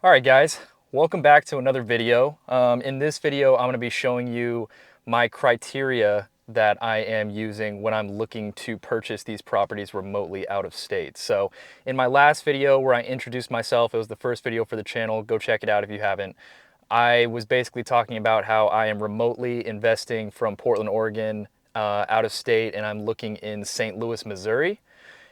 All right, guys, welcome back to another video. In this video, I'm going to be showing you my criteria that I am using when I'm looking to purchase these properties remotely out of state. So in my last video where I introduced myself, it was the first video for the channel. Go check it out if you haven't. I was basically talking about how I am remotely investing from Portland, Oregon, out of state, and I'm looking in St. Louis, Missouri.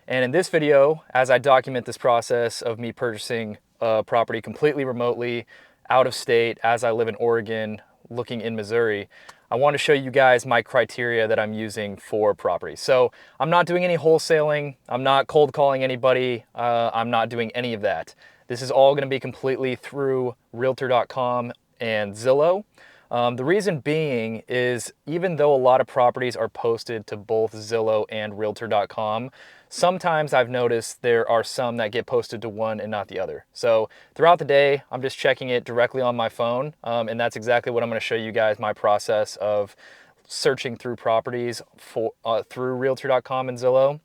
And in this video, as I document this process of me purchasing a property completely remotely out of state as I live in Oregon, looking in Missouri, I want to show you guys my criteria that I'm using for property. So I'm not doing any wholesaling. I'm not cold calling anybody. I'm not doing any of that. This is all going to be completely through Realtor.com and Zillow. The reason being is even though a lot of properties are posted to both Zillow and Realtor.com, sometimes I've noticed there are some that get posted to one and not the other. So throughout the day, I'm just checking it directly on my phone, and that's exactly what I'm going to show you guys, my process of searching through properties through Realtor.com and Zillow,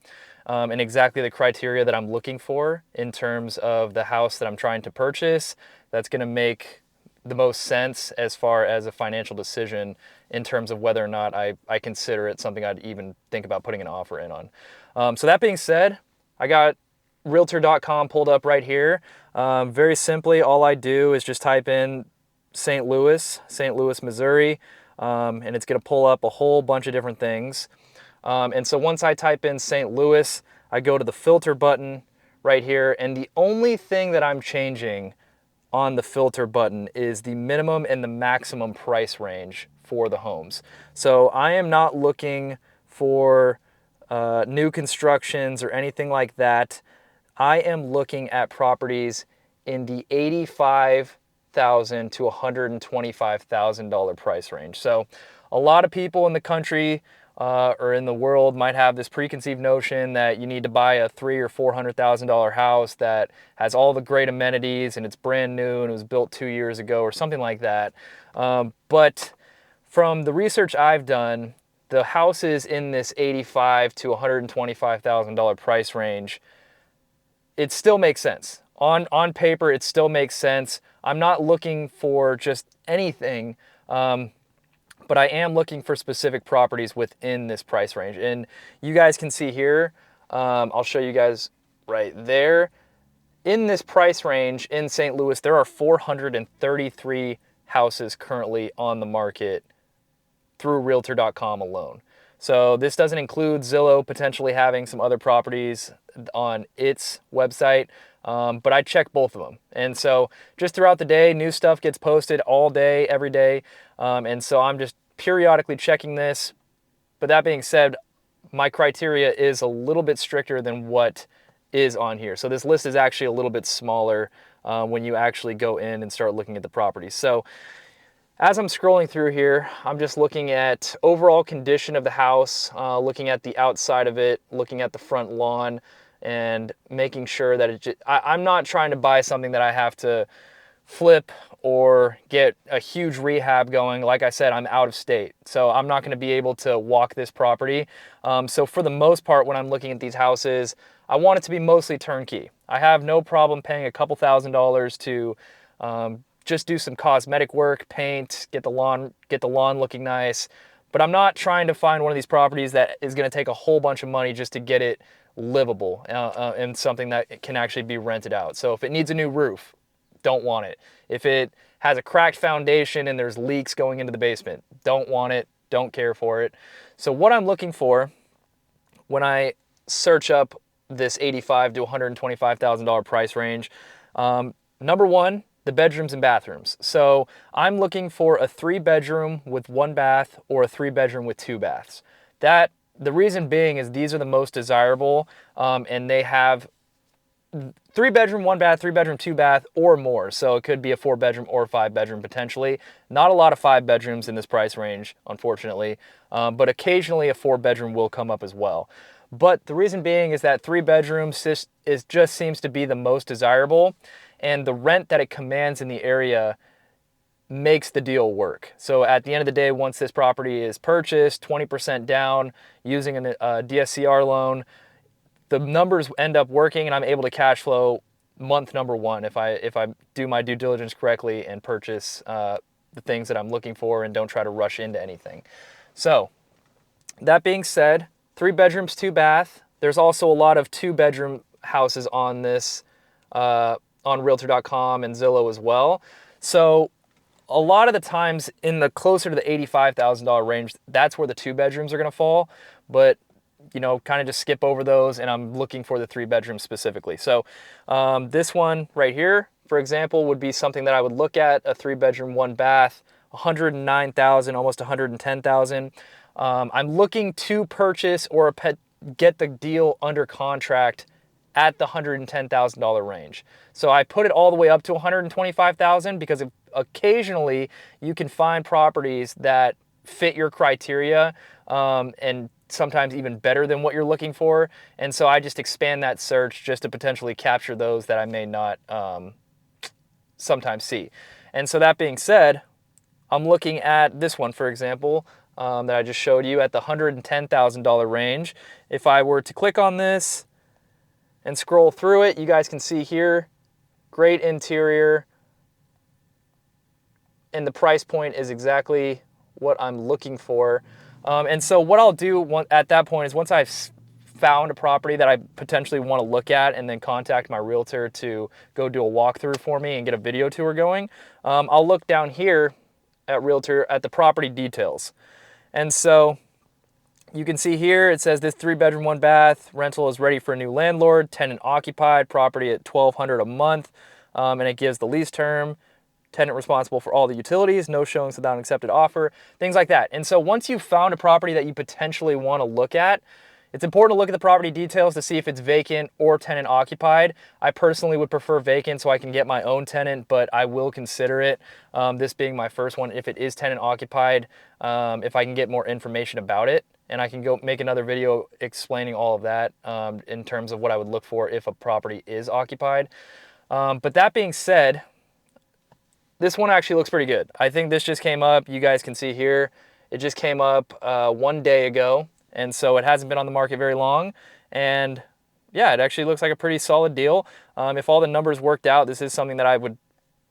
and exactly the criteria that I'm looking for in terms of the house that I'm trying to purchase that's going to make the most sense as far as a financial decision in terms of whether or not I consider it something I'd even think about putting an offer in on. So that being said, I got Realtor.com pulled up right here. Very simply, all I do is just type in St. Louis, Missouri, and it's going to pull up a whole bunch of different things. And so once I type in St. Louis, I go to the filter button right here, and the only thing that I'm changing on the filter button is the minimum and the maximum price range for the homes. So I am not looking for new constructions or anything like that. I am looking at properties in the $85,000 to $125,000 price range. So a lot of people in the country or in the world might have this preconceived notion that you need to buy a $300,000 or $400,000 house that has all the great amenities and it's brand new and it was built 2 years ago or something like that. But from the research I've done, the houses in this $85,000 to $125,000 price range, it still makes sense. On paper, it still makes sense. I'm not looking for just anything. But I am looking for specific properties within this price range. And you guys can see here, I'll show you guys right there. In this price range in St. Louis, there are 433 houses currently on the market through Realtor.com alone. So this doesn't include Zillow potentially having some other properties on its website, but I check both of them. And so just throughout the day, new stuff gets posted all day, every day. And so I'm just periodically checking this. But that being said, my criteria is a little bit stricter than what is on here. So this list is actually a little bit smaller when you actually go in and start looking at the properties. So as I'm scrolling through here, I'm just looking at overall condition of the house, looking at the outside of it, looking at the front lawn, and making sure that I'm not trying to buy something that I have to flip or get a huge rehab going. Like I said, I'm out of state, so I'm not going to be able to walk this property. So for the most part, when I'm looking at these houses, I want it to be mostly turnkey. I have no problem paying a couple $1,000s to just do some cosmetic work, paint, get the lawn looking nice. But I'm not trying to find one of these properties that is going to take a whole bunch of money just to get it livable and something that can actually be rented out. So if it needs a new roof, don't want it. If it has a cracked foundation and there's leaks going into the basement, don't want it, don't care for it. So what I'm looking for when I search up this $85,000 to $125,000 price range, number one, the bedrooms and bathrooms. So I'm looking for a 3-bedroom with 1 bath or a 3-bedroom with 2 baths. The reason being is these are the most desirable, and they have 3-bedroom, 1 bath, 3-bedroom, 2 bath, or more. So it could be a 4-bedroom or 5-bedroom potentially. Not a lot of 5 bedrooms in this price range, unfortunately, but occasionally a 4-bedroom will come up as well. But the reason being is that 3 bedrooms just seems to be the most desirable, and the rent that it commands in the area makes the deal work. So at the end of the day, once this property is purchased, 20% down using a DSCR loan, the numbers end up working and I'm able to cash flow month number one if I do my due diligence correctly and purchase the things that I'm looking for and don't try to rush into anything. So that being said, 3 bedrooms, 2 bath. There's also a lot of 2-bedroom houses on this, on Realtor.com and Zillow as well. So a lot of the times in the closer to the $85,000 range, that's where the 2 bedrooms are going to fall. But you know, kind of just skip over those, and I'm looking for the 3 bedrooms specifically. So this one right here, for example, would be something that I would look at, a 3 bedroom, 1 bath, 109,000, almost 110,000. I'm looking to purchase or get the deal under contract at the $110,000 range. So I put it all the way up to 125,000 because occasionally you can find properties that fit your criteria and sometimes even better than what you're looking for. And so I just expand that search just to potentially capture those that I may not sometimes see. And so that being said, I'm looking at this one, for example, that I just showed you at the $110,000 range. If I were to click on this and scroll through it, you guys can see here, great interior, and the price point is exactly what I'm looking for. And so what I'll do at that point is once I've found a property that I potentially want to look at and then contact my realtor to go do a walkthrough for me and get a video tour going, I'll look down here at Realtor at the property details. And so you can see here, it says this 3 bedroom, 1 bath rental is ready for a new landlord, tenant occupied, property at $1,200 a month. And it gives the lease term, tenant responsible for all the utilities, no showings without an accepted offer, things like that. And so once you've found a property that you potentially want to look at, it's important to look at the property details to see if it's vacant or tenant occupied. I personally would prefer vacant so I can get my own tenant, but I will consider it, this being my first one, if it is tenant occupied, if I can get more information about it. And I can go make another video explaining all of that in terms of what I would look for if a property is occupied. But that being said, this one actually looks pretty good. I think this just came up. You guys can see here, it just came up 1 day ago. And so it hasn't been on the market very long. And yeah, it actually looks like a pretty solid deal. If all the numbers worked out, this is something that I would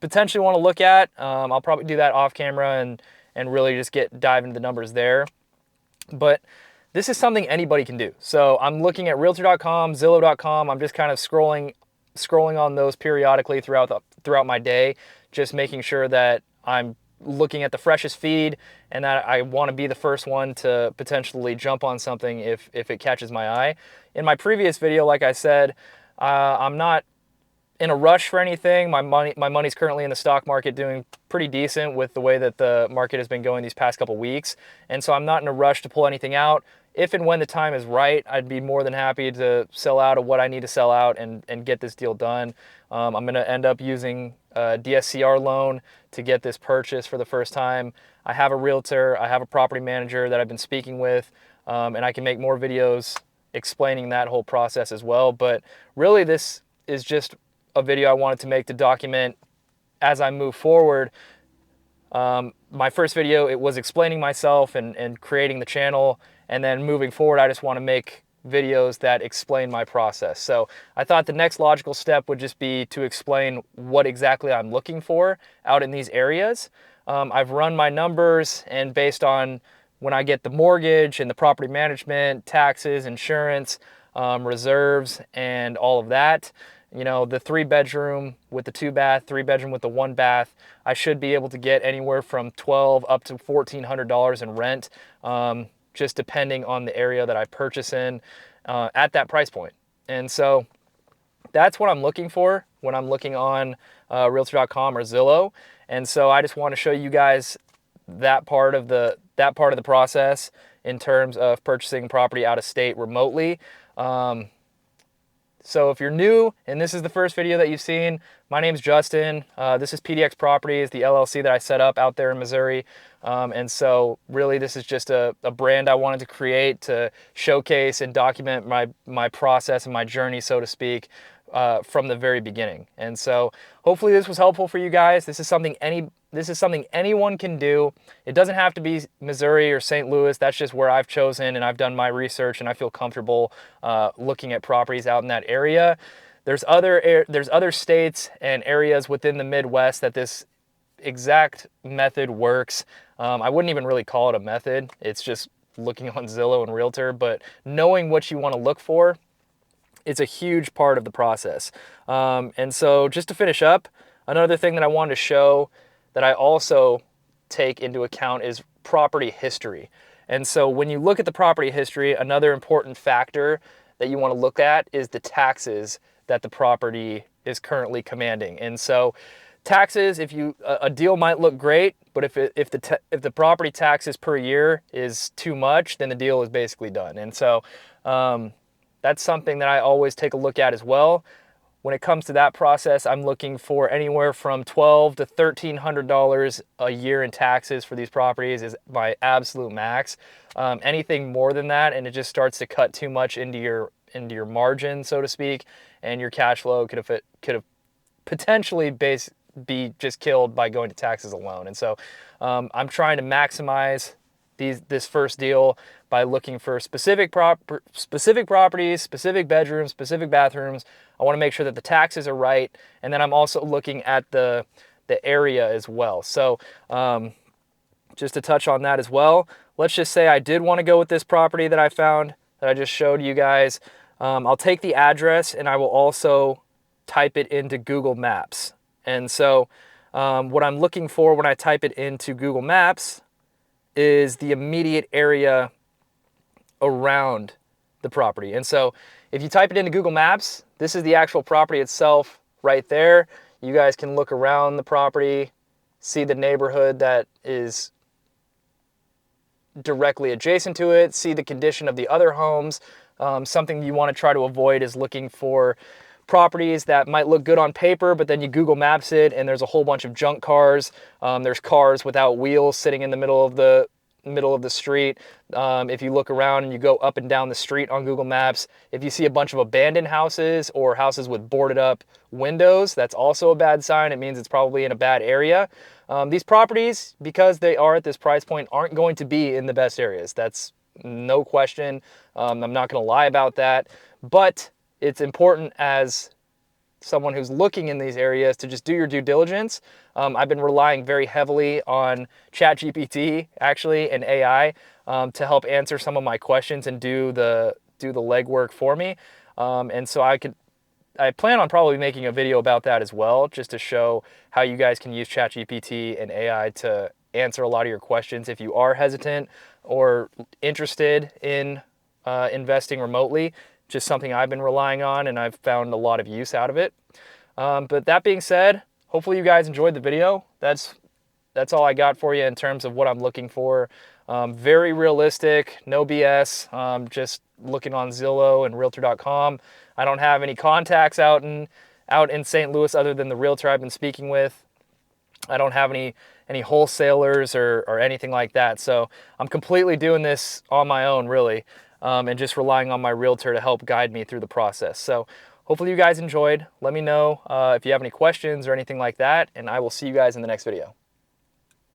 potentially want to look at. I'll probably do that off camera and really just dive into the numbers there. But this is something anybody can do. So I'm looking at Realtor.com, Zillow.com. I'm just kind of scrolling on those periodically throughout my day, just making sure that I'm looking at the freshest feed and that I want to be the first one to potentially jump on something if it catches my eye. In my previous video, like I said, I'm not in a rush for anything. My money's currently in the stock market doing pretty decent with the way that the market has been going these past couple weeks. And so I'm not in a rush to pull anything out. If and when the time is right, I'd be more than happy to sell out of what I need to sell out and get this deal done. I'm going to end up using a DSCR loan to get this purchase for the first time. I have a realtor, I have a property manager that I've been speaking with, and I can make more videos explaining that whole process as well. But really, this is just a video I wanted to make to document as I move forward. My first video, it was explaining myself and creating the channel. And then moving forward, I just want to make videos that explain my process. So I thought the next logical step would just be to explain what exactly I'm looking for out in these areas. I've run my numbers, and based on when I get the mortgage and the property management, taxes, insurance, reserves, and all of that, you know, the 3 bedroom with the 2 bath, 3 bedroom with the 1 bath, I should be able to get anywhere from $1,200 up to $1,400 in rent, just depending on the area that I purchase in at that price point. And so that's what I'm looking for when I'm looking on Realtor.com or Zillow. And so I just want to show you guys that part of the process in terms of purchasing property out of state remotely. So if you're new and this is the first video that you've seen, my name's Justin. This is PDX Properties, the LLC that I set up out there in Missouri. And so really this is just a brand I wanted to create to showcase and document my process and my journey, so to speak, from the very beginning. And so hopefully this was helpful for you guys. This is something anyone can do. It doesn't have to be Missouri or St. Louis. That's just where I've chosen, and I've done my research and I feel comfortable looking at properties out in that area. There's other states and areas within the Midwest that this exact method works. I wouldn't even really call it a method. It's just looking on Zillow and Realtor, but knowing what you want to look for, it's a huge part of the process. And so just to finish up, another thing that I wanted to show that I also take into account is property history. And so when you look at the property history, another important factor that you want to look at is the taxes that the property is currently commanding. And so taxes, a deal might look great, but if the property taxes per year is too much, then the deal is basically done. And so that's something that I always take a look at as well. When it comes to that process, I'm looking for anywhere from $1,200 to $1,300 a year in taxes for these properties is my absolute max. Anything more than that, and it just starts to cut too much into your margin, so to speak, and your cash flow could have potentially be just killed by going to taxes alone. And so I'm trying to maximize this first deal by looking for specific properties, specific bedrooms, specific bathrooms. I want to make sure that the taxes are right, and then I'm also looking at the area as well. So just to touch on that as well, let's just say I did want to go with this property that I found that I just showed you guys. I'll take the address and I will also type it into Google Maps. And so what I'm looking for when I type it into Google Maps is the immediate area around the property. And so if you type it into Google Maps, this is the actual property itself right there. You guys can look around the property, see the neighborhood that is directly adjacent to it, see the condition of the other homes. Something you want to try to avoid is looking for properties that might look good on paper, but then you Google Maps it and there's a whole bunch of junk cars. There's cars without wheels sitting in the middle of the street. If you look around and you go up and down the street on Google Maps, if you see a bunch of abandoned houses or houses with boarded up windows, that's also a bad sign. It means it's probably in a bad area. These properties, because they are at this price point, aren't going to be in the best areas. That's no question. I'm not going to lie about that, but it's important as someone who's looking in these areas to just do your due diligence. I've been relying very heavily on ChatGPT actually and AI to help answer some of my questions and do the legwork for me. And so I plan on probably making a video about that as well, just to show how you guys can use ChatGPT and AI to answer a lot of your questions if you are hesitant or interested in investing remotely. Just something I've been relying on and I've found a lot of use out of it. But that being said, hopefully you guys enjoyed the video. That's all I got for you in terms of what I'm looking for. Very realistic, no BS, just looking on Zillow and Realtor.com. I don't have any contacts out in St. Louis other than the realtor I've been speaking with. I don't have any wholesalers or anything like that. So I'm completely doing this on my own, really. And just relying on my realtor to help guide me through the process. So hopefully you guys enjoyed. Let me know if you have any questions or anything like that, and I will see you guys in the next video.